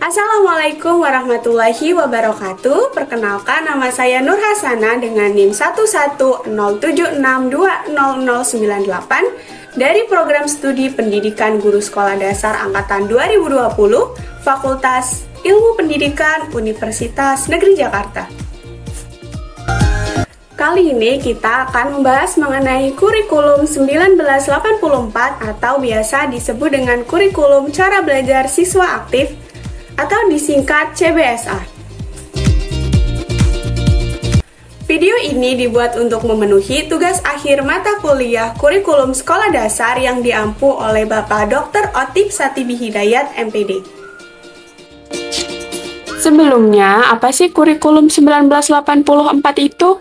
Assalamualaikum warahmatullahi wabarakatuh. Perkenalkan, nama saya Nur Hasana dengan NIM 11076200098 dari Program Studi Pendidikan Guru Sekolah Dasar Angkatan 2020, Fakultas Ilmu Pendidikan Universitas Negeri Jakarta. Kali ini kita akan membahas mengenai kurikulum 1984 atau biasa disebut dengan kurikulum cara belajar siswa aktif atau disingkat CBSA. Video ini dibuat untuk memenuhi tugas akhir mata kuliah kurikulum sekolah dasar yang diampu oleh Bapak Dr. Otip Satibi Hidayat, MPD. Sebelumnya, apa sih kurikulum 1984 itu?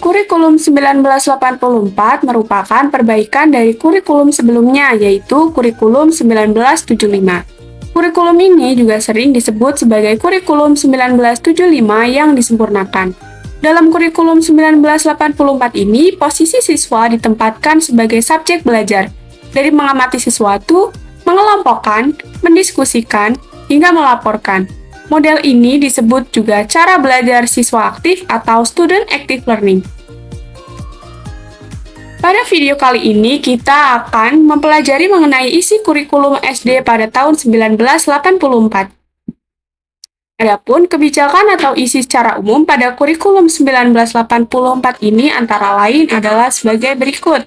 Kurikulum 1984 merupakan perbaikan dari kurikulum sebelumnya, yaitu kurikulum 1975. Kurikulum ini juga sering disebut sebagai kurikulum 1975 yang disempurnakan. Dalam kurikulum 1984 ini, posisi siswa ditempatkan sebagai subjek belajar, dari mengamati sesuatu, mengelompokkan, mendiskusikan, hingga melaporkan. Model ini disebut juga cara belajar siswa aktif atau student active learning. Pada video kali ini, kita akan mempelajari mengenai isi kurikulum SD pada tahun 1984. Adapun kebijakan atau isi secara umum pada kurikulum 1984 ini antara lain adalah sebagai berikut.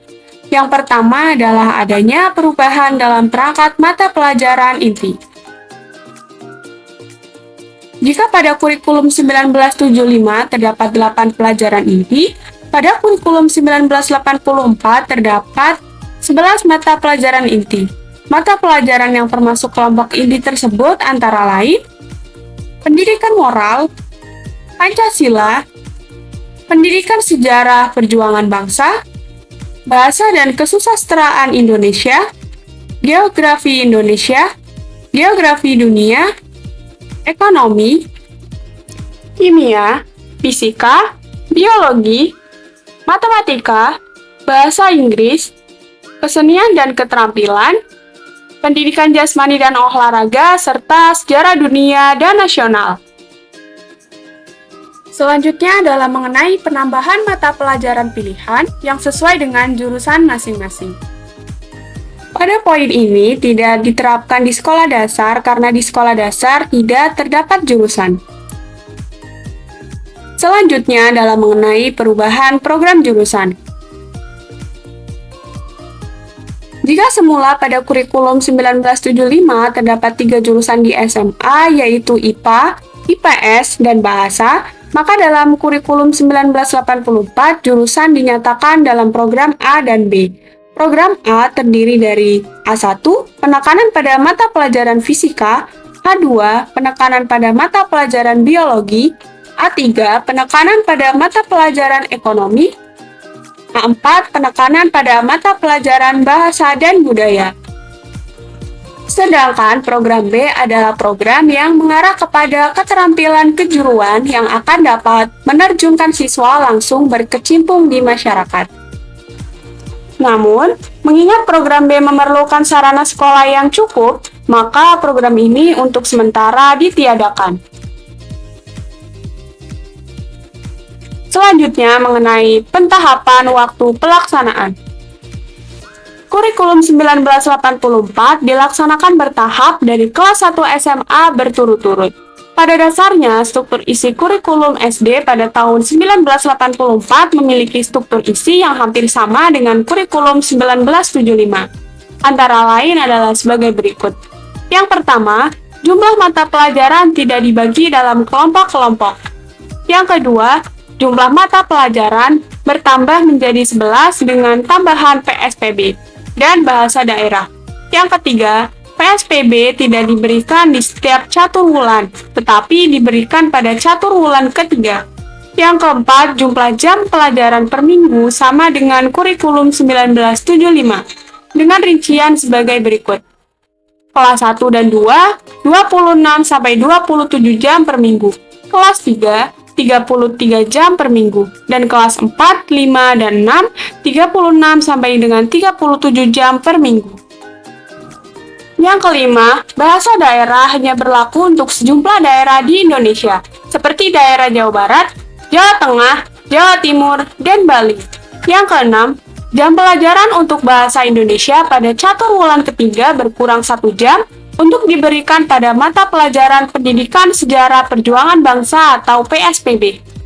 Yang pertama adalah adanya perubahan dalam perangkat mata pelajaran inti. Jika pada kurikulum 1975 terdapat 8 pelajaran inti, pada kurikulum 1984 terdapat 11 mata pelajaran inti. Mata pelajaran yang termasuk kelompok inti tersebut antara lain pendidikan moral, Pancasila, pendidikan sejarah perjuangan bangsa, bahasa dan kesusastraan Indonesia, geografi Indonesia, geografi dunia, ekonomi, kimia, fisika, biologi, matematika, bahasa Inggris, kesenian dan keterampilan, pendidikan jasmani dan olahraga, serta sejarah dunia dan nasional. Selanjutnya adalah mengenai penambahan mata pelajaran pilihan yang sesuai dengan jurusan masing-masing. Pada poin ini tidak diterapkan di sekolah dasar karena di sekolah dasar tidak terdapat jurusan. Selanjutnya adalah mengenai perubahan program jurusan. Jika semula pada kurikulum 1975 terdapat 3 jurusan di SMA, yaitu IPA, IPS, dan Bahasa, maka dalam kurikulum 1984 jurusan dinyatakan dalam program A dan B. Program A terdiri dari A1, penekanan pada mata pelajaran fisika, A2, penekanan pada mata pelajaran biologi, A3, penekanan pada mata pelajaran ekonomi, A4, penekanan pada mata pelajaran bahasa dan budaya. Sedangkan program B adalah program yang mengarah kepada keterampilan kejuruan yang akan dapat menerjunkan siswa langsung berkecimpung di masyarakat. Namun, mengingat program B memerlukan sarana sekolah yang cukup, maka program ini untuk sementara ditiadakan. Selanjutnya mengenai pentahapan waktu pelaksanaan. Kurikulum 1984 dilaksanakan bertahap dari kelas 1 SMA berturut-turut. Pada dasarnya, struktur isi kurikulum SD pada tahun 1984 memiliki struktur isi yang hampir sama dengan kurikulum 1975. Antara lain adalah sebagai berikut. Yang pertama, jumlah mata pelajaran tidak dibagi dalam kelompok-kelompok. Yang kedua, jumlah mata pelajaran bertambah menjadi 11 dengan tambahan PSPB dan bahasa daerah. Yang ketiga, PSPB tidak diberikan di setiap catur wulan, tetapi diberikan pada catur wulan ketiga. Yang keempat, jumlah jam pelajaran per minggu sama dengan kurikulum 1975, dengan rincian sebagai berikut. Kelas 1 dan 2, 26-27 jam per minggu. Kelas 3, 33 jam per minggu, dan kelas 4, 5, dan 6, 36 sampai dengan 37 jam per minggu. Yang kelima, bahasa daerah hanya berlaku untuk sejumlah daerah di Indonesia, seperti daerah Jawa Barat, Jawa Tengah, Jawa Timur, dan Bali. Yang keenam, jam pelajaran untuk bahasa Indonesia pada catur wulan ketiga berkurang 1 jam untuk diberikan pada mata pelajaran Pendidikan Sejarah Perjuangan Bangsa atau PSPB.